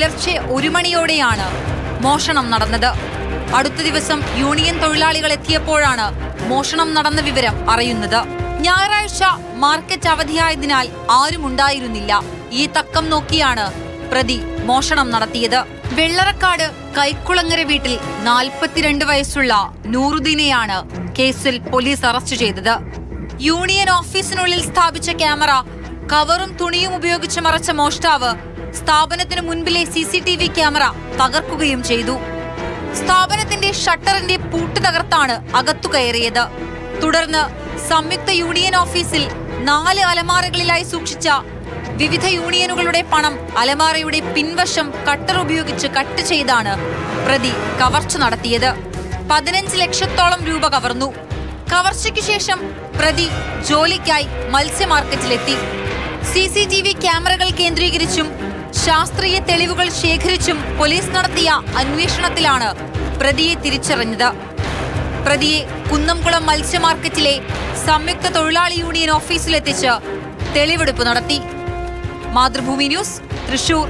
പുലർച്ചെ 1 മണിയോടെയാണ് മോഷണം നടന്നത്. അടുത്ത ദിവസം യൂണിയൻ തൊഴിലാളികൾ എത്തിയപ്പോഴാണ് മോഷണം നടന്ന വിവരം അറിയുന്നത്. ഞായറാഴ്ച മാർക്കറ്റ് അവധിയായതിനാൽ ആരും ഉണ്ടായിരുന്നില്ല. ഈ തക്കം നോക്കിയാണ് പ്രതി മോഷണം നടത്തിയത്. വെള്ളറക്കാട് കൈക്കുളങ്ങര വീട്ടിൽ 42 വയസ്സുള്ള നൂറുദ്ദീനെയാണ് കേസിൽ പോലീസ് അറസ്റ്റ് ചെയ്തത്. യൂണിയൻ ഓഫീസിനുള്ളിൽ സ്ഥാപിച്ച ക്യാമറ കവറും തുണിയും ഉപയോഗിച്ച് മറച്ച മോഷ്ടാവ് സ്ഥാപനത്തിന് മുൻപിലെ CCTV ക്യാമറ തകർക്കുകയും ചെയ്തു. സ്ഥാപനത്തിന്റെ ഷട്ടറിന്റെ പൂട്ട് തകർത്താണ് അകത്തു കയറിയത്. തുടർന്ന് സംയുക്ത യൂണിയൻ ഓഫീസിൽ 4 അലമാരകളിലായി സൂക്ഷിച്ച വിവിധ യൂണിയനുകളുടെ പണം അലമാരയുടെ പിൻവശം കട്ടർ ഉപയോഗിച്ച് കട്ട് ചെയ്താണ് പ്രതി കവർച്ച നടത്തിയത്. 15 ലക്ഷത്തോളം രൂപ കവർന്നു. കവർച്ചയ്ക്ക് ശേഷം പ്രതി ജോലിക്കായി മത്സ്യ മാർക്കറ്റിലെത്തി. CCTV ക്യാമറകൾ കേന്ദ്രീകരിച്ചും ശാസ്ത്രീയ തെളിവുകൾ ശേഖരിച്ചും പോലീസ് നടത്തിയ അന്വേഷണത്തിലാണ് പ്രതിയെ തിരിച്ചറിഞ്ഞത്. പ്രതിയെ കുന്നംകുളം മത്സ്യ മാർക്കറ്റിലെ സംയുക്ത തൊഴിലാളി യൂണിയൻ ഓഫീസിലെത്തിച്ച് തെളിവെടുപ്പ് നടത്തി. മാതൃഭൂമി ന്യൂസ്, തൃശൂർ.